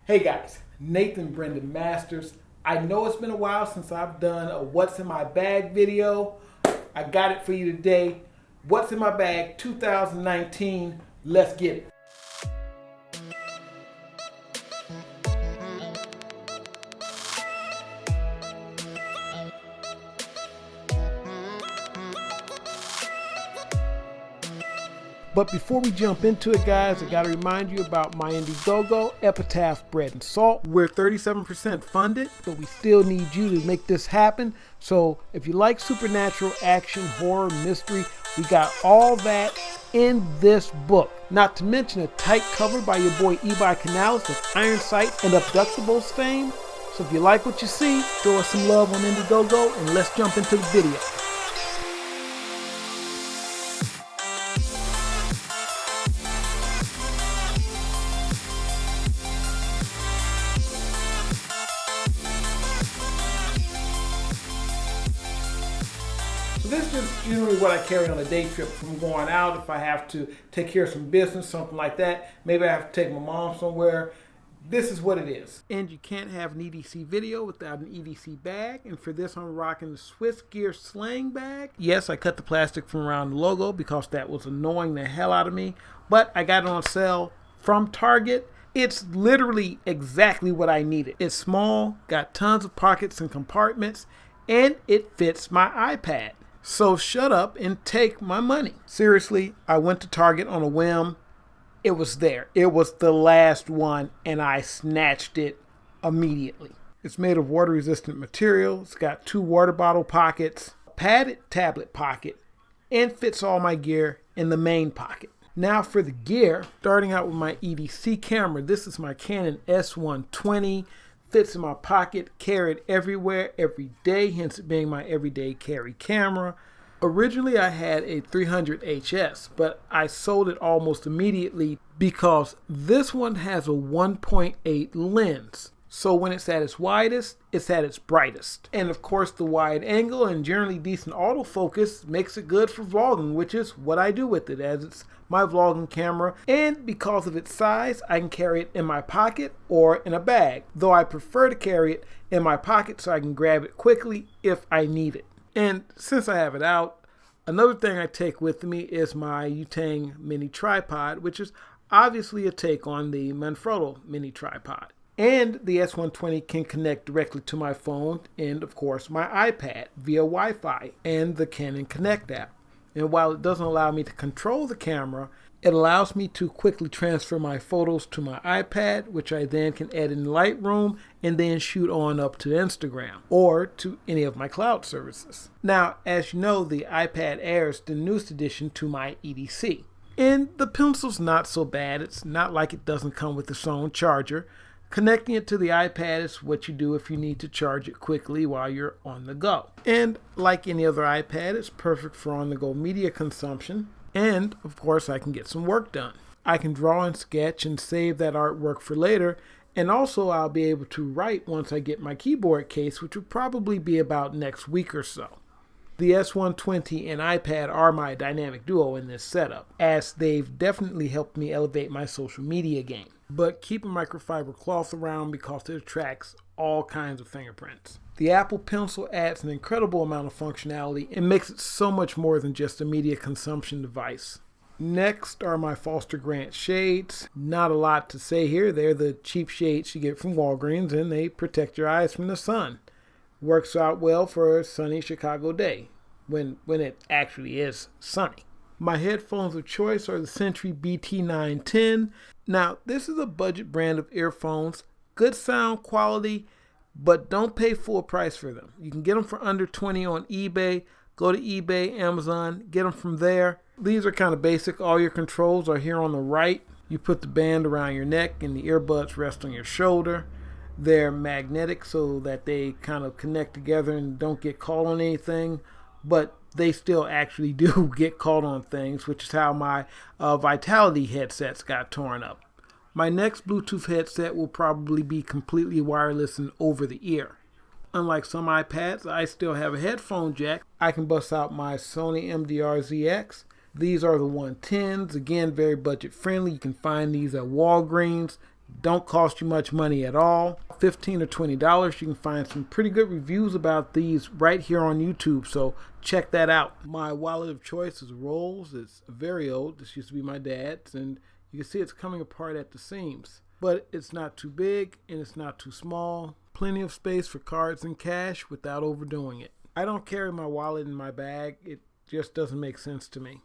Hey guys, Nathan Brendan Masters. I know it's been a while since I've done a What's in My Bag video. I got it for you today. What's in My Bag 2019. Let's get it. But before we jump into it, guys, I gotta remind you about my Indiegogo, Epitaph Bread and Salt. We're 37% funded, but we still need you to make this happen. So if you like supernatural, action, horror, mystery, we got all that in this book. Not to mention a tight cover by your boy Ebi Canales of Iron Sight and Abductables fame. So if you like what you see, throw us some love on Indiegogo and let's jump into the video. So this is just generally what I carry on a day trip if I'm going out, if I have to take care of some business, something like that. Maybe I have to take my mom somewhere. This is what it is. And you can't have an EDC video without an EDC bag. And for this, I'm rocking the Swiss Gear Sling Bag. Yes, I cut the plastic from around the logo because that was annoying the hell out of me. But I got it on sale from Target. It's literally exactly what I needed. It's small, got tons of pockets and compartments, and it fits my iPad. So shut up and take my money. Seriously, I went to Target on a whim. It was there. It was the last one, and I snatched it immediately. It's made of water-resistant material. It's got 2 water bottle pockets, a padded tablet pocket, and fits all my gear in the main pocket. Now for the gear, starting out with my EDC camera. This is my Canon S120. Fits in my pocket, carried everywhere, every day, hence it being my everyday carry camera. Originally I had a 300HS, but I sold it almost immediately because this one has a 1.8 lens. So when it's at its widest, it's at its brightest. And of course the wide angle and generally decent autofocus makes it good for vlogging, which is what I do with it, as it's my vlogging camera. And because of its size, I can carry it in my pocket or in a bag, though I prefer to carry it in my pocket so I can grab it quickly if I need it. And since I have it out, another thing I take with me is my Yutang mini tripod, which is obviously a take on the Manfrotto mini tripod. And the S120 can connect directly to my phone and, of course, my iPad via Wi-Fi and the Canon Connect app. And while it doesn't allow me to control the camera, it allows me to quickly transfer my photos to my iPad, which I then can edit in Lightroom and then shoot on up to Instagram or to any of my cloud services. Now, as you know, the iPad Air is the newest addition to my EDC. And the pencil's not so bad. It's not like it doesn't come with its own charger. Connecting it to the iPad is what you do if you need to charge it quickly while you're on the go. And like any other iPad, it's perfect for on-the-go media consumption. And, of course, I can get some work done. I can draw and sketch and save that artwork for later. And also, I'll be able to write once I get my keyboard case, which will probably be about next week or so. The S120 and iPad are my dynamic duo in this setup, as they've definitely helped me elevate my social media game. But keep a microfiber cloth around because it attracts all kinds of fingerprints. The Apple Pencil adds an incredible amount of functionality and makes it so much more than just a media consumption device. Next are my Foster Grant shades. Not a lot to say here. They're the cheap shades you get from Walgreens and they protect your eyes from the sun. Works out well for a sunny Chicago day, when it actually is sunny. My headphones of choice are the Sentry BT910. Now, this is a budget brand of earphones. Good sound quality, but don't pay full price for them. You can get them for under $20 on eBay. Go to eBay, Amazon, get them from there. These are kind of basic. All your controls are here on the right. You put the band around your neck and the earbuds rest on your shoulder. They're magnetic so that they kind of connect together and don't get caught on anything, but they still actually do get caught on things, which is how my Vitality headsets got torn up. My next Bluetooth headset will probably be completely wireless and over the ear. Unlike some iPads, I still have a headphone jack. I can bust out my Sony MDR-ZX. These are the 110s, again very budget friendly. You can find these at Walgreens. Don't cost you much money at all. $15 or $20. You can find some pretty good reviews about these right here on YouTube, so check that out. My wallet of choice is Rolls. It's very old. This used to be my dad's, and you can see it's coming apart at the seams. But it's not too big and it's not too small. Plenty of space for cards and cash without overdoing it. I don't carry my wallet in my bag. It just doesn't make sense to me.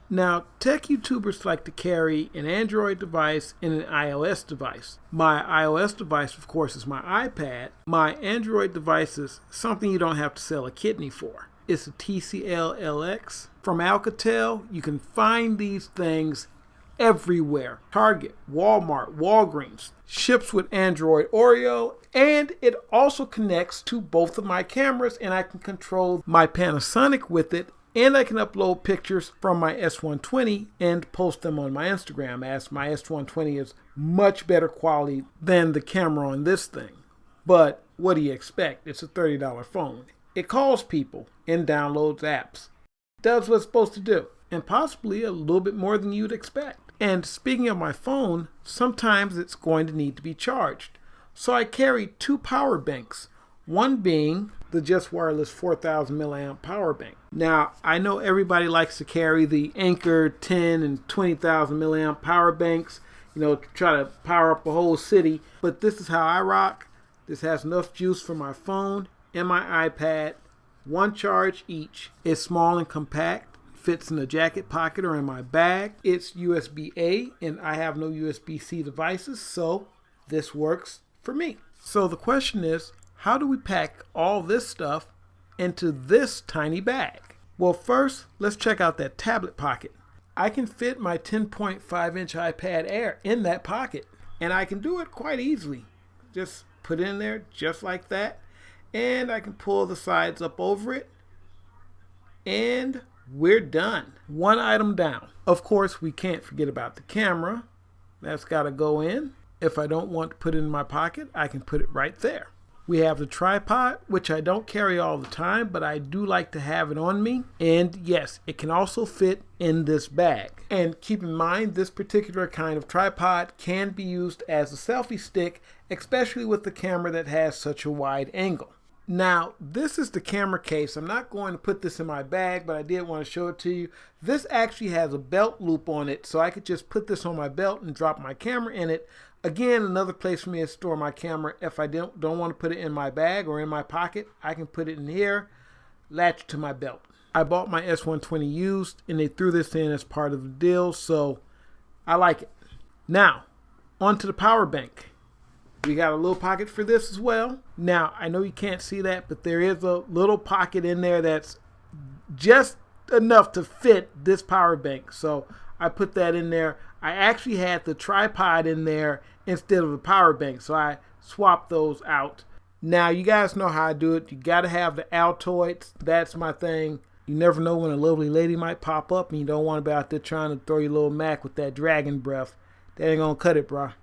Now, tech YouTubers like to carry an Android device and an iOS device. My iOS device, of course, is my iPad. My Android device is something you don't have to sell a kidney for. It's a TCL LX. From Alcatel, you can find these things everywhere. Target, Walmart, Walgreens. Ships with Android Oreo, and it also connects to both of my cameras, and I can control my Panasonic with it. And I can upload pictures from my S120 and post them on my Instagram, as my S120 is much better quality than the camera on this thing. But what do you expect? It's a $30 phone. It calls people and downloads apps. Does what it's supposed to do, and possibly a little bit more than you'd expect. And speaking of my phone, sometimes it's going to need to be charged. So I carry two power banks, one being the Just Wireless 4,000 milliamp power bank. Now, I know everybody likes to carry the Anker 10 and 20,000 milliamp power banks, to try to power up a whole city. But this is how I rock. This has enough juice for my phone and my iPad. One charge each. It's small and compact. Fits in a jacket pocket or in my bag. It's USB-A, and I have no USB-C devices, so this works for me. So the question is, how do we pack all this stuff into this tiny bag? Well, first, let's check out that tablet pocket. I can fit my 10.5-inch iPad Air in that pocket, and I can do it quite easily. Just put it in there just like that, and I can pull the sides up over it, and we're done. One item down. Of course, we can't forget about the camera. That's got to go in. If I don't want to put it in my pocket, I can put it right there. We have the tripod, which I don't carry all the time, but I do like to have it on me. And yes, it can also fit in this bag. And keep in mind, this particular kind of tripod can be used as a selfie stick, especially with the camera that has such a wide angle. Now, this is the camera case. I'm not going to put this in my bag, but I did want to show it to you. This actually has a belt loop on it, so I could just put this on my belt and drop my camera in it. Again, another place for me to store my camera. If I don't want to put it in my bag or in my pocket, I can put it in here, latch to my belt. I bought my S120 used, and they threw this in as part of the deal, so I like it. Now, onto the power bank. We got a little pocket for this as well. Now, I know you can't see that, but there is a little pocket in there that's just enough to fit this power bank. So I put that in there. I actually had the tripod in there instead of the power bank, so I swapped those out. Now, you guys know how I do it. You got to have the Altoids. That's my thing. You never know when a lovely lady might pop up, and you don't want to be out there trying to throw your little Mac with that dragon breath. That ain't going to cut it, bro.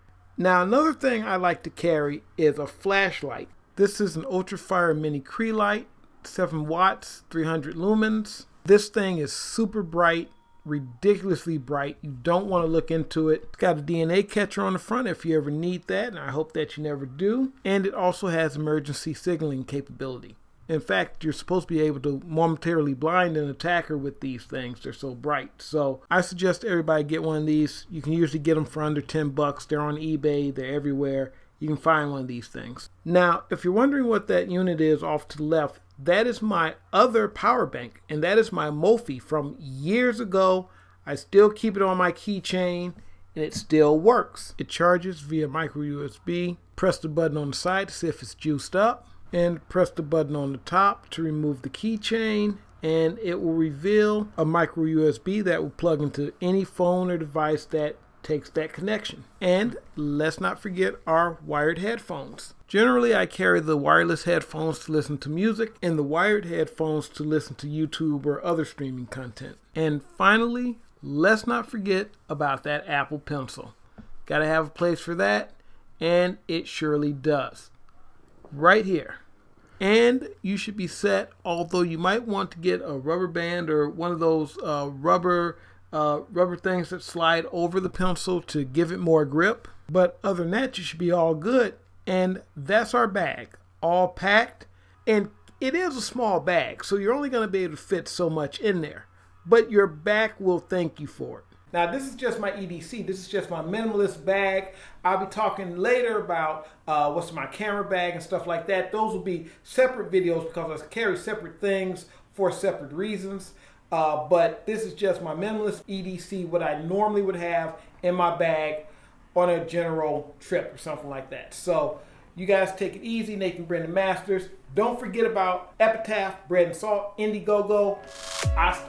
Now, another thing I like to carry is a flashlight. This is an Ultrafire Mini Cree light, 7 watts, 300 lumens. This thing is super bright, ridiculously bright. You don't want to look into it. It's got a DNA catcher on the front if you ever need that, and I hope that you never do. And it also has emergency signaling capability. In fact, you're supposed to be able to momentarily blind an attacker with these things. They're so bright. So I suggest everybody get one of these. You can usually get them for under $10. They're on eBay. They're everywhere. You can find one of these things. Now, if you're wondering what that unit is off to the left, that is my other power bank. And that is my Mophie from years ago. I still keep it on my keychain, and it still works. It charges via micro USB. Press the button on the side to see if it's juiced up. And press the button on the top to remove the keychain, and it will reveal a micro USB that will plug into any phone or device that takes that connection. And let's not forget our wired headphones. Generally, I carry the wireless headphones to listen to music and the wired headphones to listen to YouTube or other streaming content. And finally, let's not forget about that Apple Pencil. Gotta have a place for that, and it surely does. Right here. And you should be set, although you might want to get a rubber band or one of those rubber things that slide over the pencil to give it more grip. But other than that, you should be all good. And that's our bag, all packed. And it is a small bag, so you're only going to be able to fit so much in there. But your back will thank you for it. Now, this is just my EDC. This is just my minimalist bag. I'll be talking later about what's my camera bag and stuff like that. Those will be separate videos because I carry separate things for separate reasons. But this is just my minimalist EDC, what I normally would have in my bag on a general trip or something like that. So you guys take it easy. Nathan Brendan Masters. Don't forget about Epitaph, Bread and Salt, Indiegogo. Hasta.